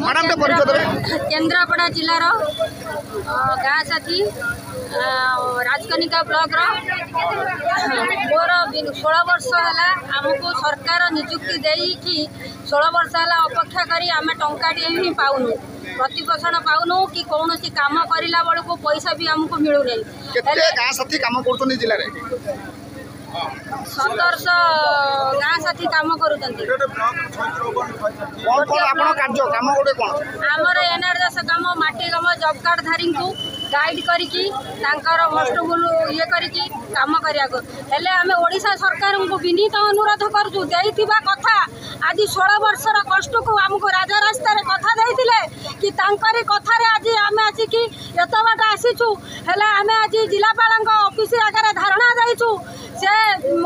Madam टे परिचय देबे केन्द्रापड़ा जिलार गाँ साथी राजकनिका ब्लॉक मोर 16 वर्ष है आमको सरकार निजुक्ति देकी 16 वर्ष है अपेक्षा करी आम टंकाटे ही पाऊनु प्रतिपोषण पाऊनु कि कौन सी काम करला बेलू पैसा भी आमको मिलू नहीं। गाँ साथी काम कर जिले 1700 गाँ साथी काम करूँ आमर एनआरएस काम माटी काम जॉब कार्ड धारी को गाइड करिकी मस्टबुल ये करिकी काम करिया हेले आमे ओडिशा सरकार को विनीत अनुरोध करूँ देइथिबा कथा आज 16 वर्षर कष्ट को आमको राजा रास्ता कथा देइथिले कि तांकरी कथा रे आज आमे आसिकी एत बाट आसीचु हेले आमे आज जिलापाल ऑफिस आगे धारणा जाइचु से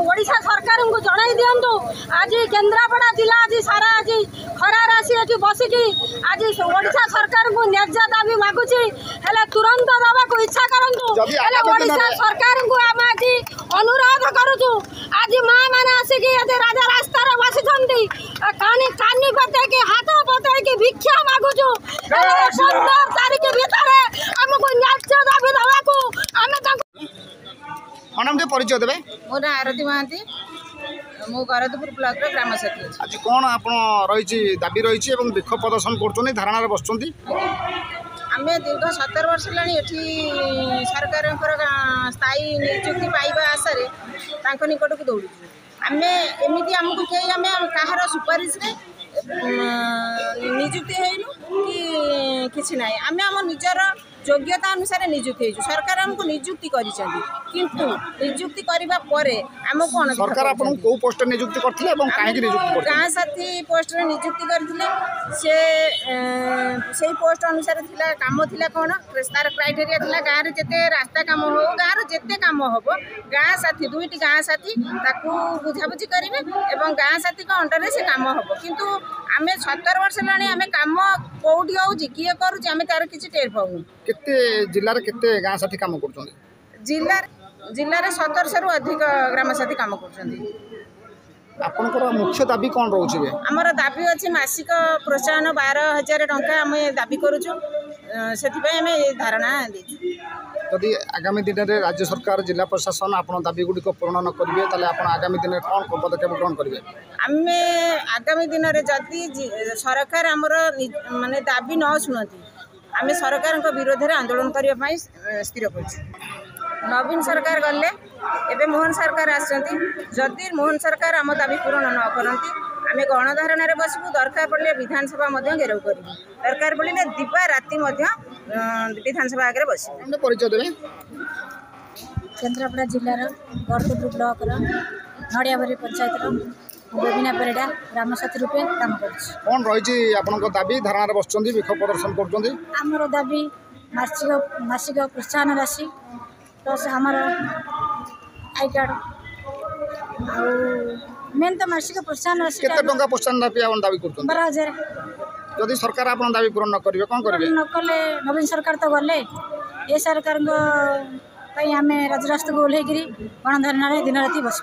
ओडिशा सरकार को जणाई दियंतु आज केन्द्रापड़ा जिला आज सारा आज खरा राशि आज बसिकी आज ओडिशा सरकार को न्याय्य दाबी मागुची हेले तुरंत दबा को इच्छा करंतु हेले ओडिशा सरकार को आम आज अनुरोध करूछु आज माँ मैंने आसिकी आज राजा रास्ता रे बसिछंती कानी पते के हाथ पते के भिक्षा मागुछु 17 तारीख भीतर हमको न्याय्य दाबी दबा को आमे मैडम टे परिचय देबे मो ना आरती महांती मो गरदपुर ब्लॉक रे ग्राम सखी आज कोन आपण रहिछि दाबी रहिछि एवं विक्षोभ प्रदर्शन करछोनी धारणा रे बसछंती आमे दीर्घ 17 वर्ष लानी एठी सरकार स्थायी नियुक्ति पाइबा आशा रे तांको निकट को दौड़ी आमे एमिति हमको के आमे काहार सुपारिश रे नियुक्ति हेनु कि किछि नाही आमे हम निजर योग्यता अनुसार नियुक्ति हो सरकार हमको नियुक्ति करिसेंती किंतु नियुक्ति करिबा परे हम कोन सरकार आपन को पोस्ट नियुक्ति करथिले एवं काहे की नियुक्ति करथिले गाँ साथी पोस्ट रे नियुक्ति करथिले से पोस्ट अनुसार थिला काम थिला कोन तार क्राइटेरिया थिला गाँ रे जते रास्ता काम हो गाँ रे जते काम होबो गाँ साथी दुईटी गाँ साथी ताकू बुझाबुझी करिवे एवं गाँ साथी को अंडर रे से काम होबो किंतु आमे 17 वर्ष लानी आमे काम कोउठी होउची किए करूची आमे तार किछि टेर पाउनु केते जिल्ला रे केते गाँ साथी काम करछोनी जिल्ला रे 1700 रु अधिक ग्राम साथी काम करछोनी आपनकर मुख्य दाबी कोन रहउची बे हमर दाबी अछि मासिक प्रोत्साहन 12000 टंका आमे दाबी करूछु सेति पय आमे धारणा देछु यदि आगामी दिन में राज्य सरकार जिला प्रशासन आपन दाबी गुडी को पूर्ण न करिवे ताले आपन आगामी दिन में कोन पदक्षेप ग्रहण करिवे आमे आगामी दिन रे जदि सरकार हमर माने दाबी न सुनती आमे सरकार को विरोध रे आंदोलन करिया पई स्थिर करछु नवीन सरकार गले एबे मोहन सरकार आछंती जदि मोहन सरकार आम दाबी पूर्ण न करंती आमे गणधारणा रे बसबु दरकार पड़ले विधानसभा मध्य घेराव करिबु दरकार पड़ले दिबा राति मध्य विधानसभा आगे बसबु परिचय देबे केन्द्रापड़ा जिलार गरदपुर ब्लॉक नड़ियाबारी पंचायत बेबिना परिडा ग्राम साथी रूपे काम करछि कोन रहिछि आपनक दाबी धारणा रे बसचंदी विक्षोभ प्रदर्शन करचंदी हमर दाबी मासिक प्रोत्साहन राशि प्लस हमर आई कार्ड आ मेन तो मासिक प्रोत्साहन राशि केते टंका प्रोत्साहन राशि आपन दाबी करचंदी 12000 यदि सरकार आपन दाबी पूर्ण न करिवे कोन करिवे न कले नवीन सरकार तो गले ये सरकार को आमे राजरास्ता को ओल्हेगिरी गणधारणा दिन राति बस